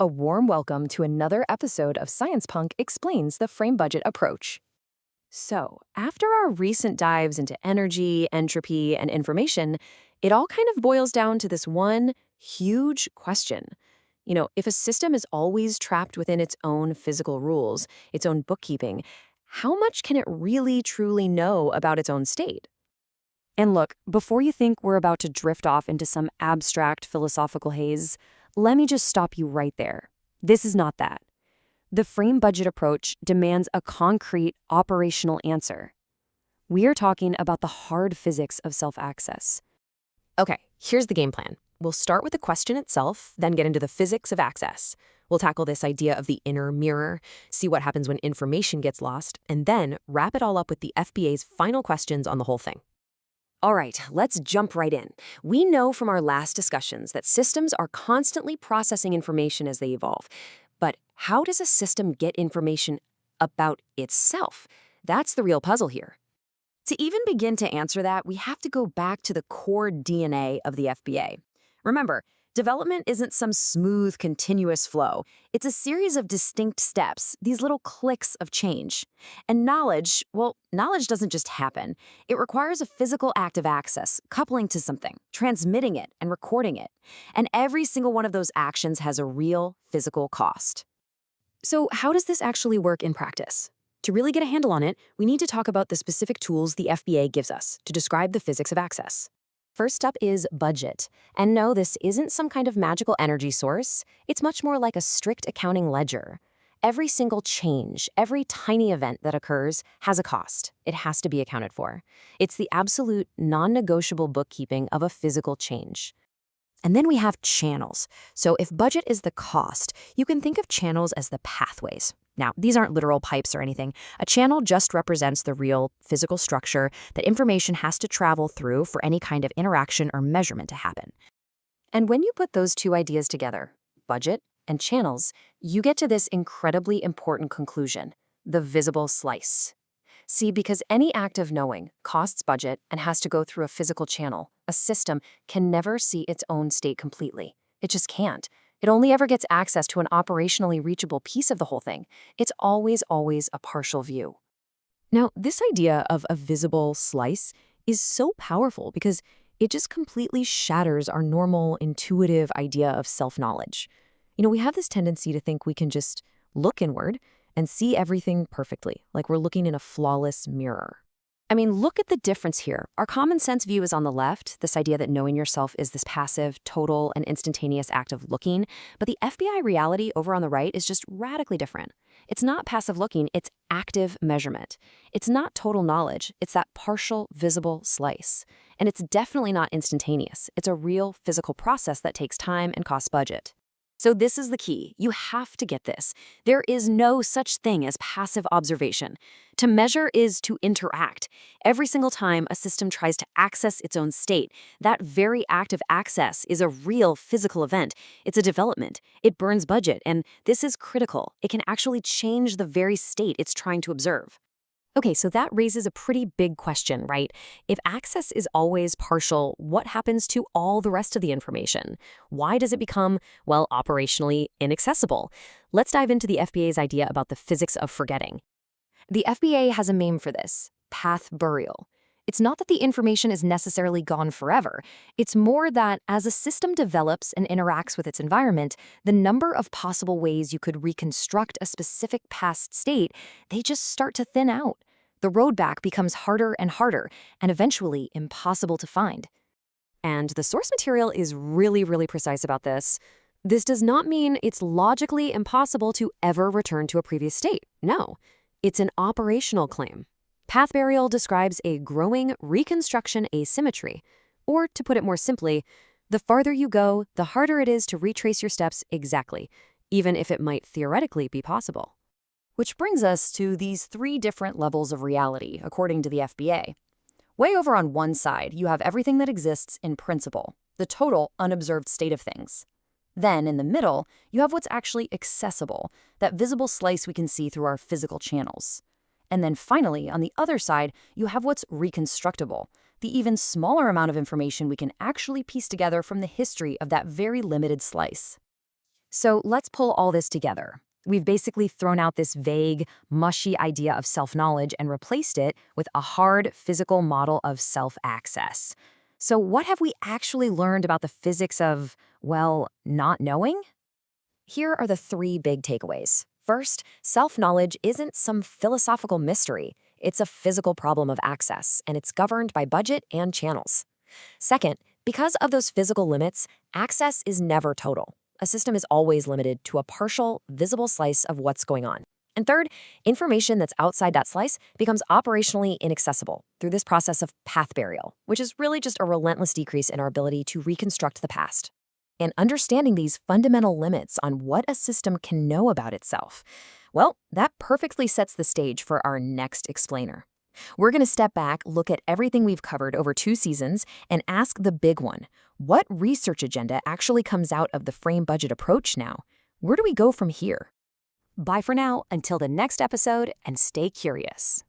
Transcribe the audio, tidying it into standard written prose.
A warm welcome to another episode of SciencePunk explains the frame budget approach. So, after our recent dives into energy, entropy, and information, it all kind of boils down to this one huge question. If a system is always trapped within its own physical rules, its own bookkeeping, how much can it really truly know about its own state? And look, before you think we're about to drift off into some abstract philosophical haze, let me just stop you right there. This is not that. The frame budget approach demands a concrete, operational answer. We are talking about the hard physics of self-access. Okay, here's the game plan. We'll start with the question itself, then get into the physics of access. We'll tackle this idea of the inner mirror, see what happens when information gets lost, and then wrap it all up with the FBA's final questions on the whole thing. All right, let's jump right in. We know from our last discussions that systems are constantly processing information as they evolve. But how does a system get information about itself? That's the real puzzle here. To even begin to answer that, we have to go back to the core DNA of the FBA. Remember, development isn't some smooth, continuous flow. It's a series of distinct steps, these little clicks of change. And knowledge doesn't just happen. It requires a physical act of access, coupling to something, transmitting it, and recording it. And every single one of those actions has a real physical cost. So how does this actually work in practice? To really get a handle on it, we need to talk about the specific tools the FBA gives us to describe the physics of access. First up is budget. And no, this isn't some kind of magical energy source. It's much more like a strict accounting ledger. Every single change, every tiny event that occurs has a cost. It has to be accounted for. It's the absolute non-negotiable bookkeeping of a physical change. And then we have channels. So if budget is the cost, you can think of channels as the pathways. Now, these aren't literal pipes or anything. A channel just represents the real physical structure that information has to travel through for any kind of interaction or measurement to happen. And when you put those two ideas together, budget and channels, you get to this incredibly important conclusion, the visible slice. See, because any act of knowing costs budget and has to go through a physical channel, a system can never see its own state completely. It just can't. It only ever gets access to an operationally reachable piece of the whole thing. It's always a partial view. Now, this idea of a visible slice is so powerful because it just completely shatters our normal, intuitive idea of self-knowledge. We have this tendency to think we can just look inward and see everything perfectly, like we're looking in a flawless mirror. I mean, look at the difference here. Our common sense view is on the left, this idea that knowing yourself is this passive, total, and instantaneous act of looking. But the FBI reality over on the right is just radically different. It's not passive looking, it's active measurement. It's not total knowledge, it's that partial, visible slice. And it's definitely not instantaneous. It's a real physical process that takes time and costs budget. So this is the key. You have to get this. There is no such thing as passive observation. To measure is to interact. Every single time a system tries to access its own state, that very act of access is a real physical event. It's a development. It burns budget, and this is critical. It can actually change the very state it's trying to observe. Okay, so that raises a pretty big question, right? If access is always partial, what happens to all the rest of the information? Why does it become, operationally inaccessible? Let's dive into the FBA's idea about the physics of forgetting. The FBA has a name for this, path burial. It's not that the information is necessarily gone forever. It's more that as a system develops and interacts with its environment, the number of possible ways you could reconstruct a specific past state, they just start to thin out. The road back becomes harder and harder, and eventually impossible to find. And the source material is really precise about this. This does not mean it's logically impossible to ever return to a previous state. No, it's an operational claim. Path burial describes a growing reconstruction asymmetry. Or, to put it more simply, the farther you go, the harder it is to retrace your steps exactly, even if it might theoretically be possible. Which brings us to these three different levels of reality, according to the FBA. Way over on one side, you have everything that exists in principle, the total unobserved state of things. Then, in the middle, you have what's actually accessible, that visible slice we can see through our physical channels. And then finally, on the other side, you have what's reconstructible, the even smaller amount of information we can actually piece together from the history of that very limited slice. So let's pull all this together. We've basically thrown out this vague, mushy idea of self-knowledge and replaced it with a hard, physical model of self-access. So what have we actually learned about the physics of, well, not knowing? Here are the three big takeaways. First, self-knowledge isn't some philosophical mystery. It's a physical problem of access, and it's governed by budget and channels. Second, because of those physical limits, access is never total. A system is always limited to a partial, visible slice of what's going on. And third, information that's outside that slice becomes operationally inaccessible through this process of path burial, which is really just a relentless decrease in our ability to reconstruct the past. And understanding these fundamental limits on what a system can know about itself, well, that perfectly sets the stage for our next explainer. We're going to step back, look at everything we've covered over 2 seasons, and ask the big one. What research agenda actually comes out of the frame budget approach now? Where do we go from here? Bye for now, until the next episode, and stay curious.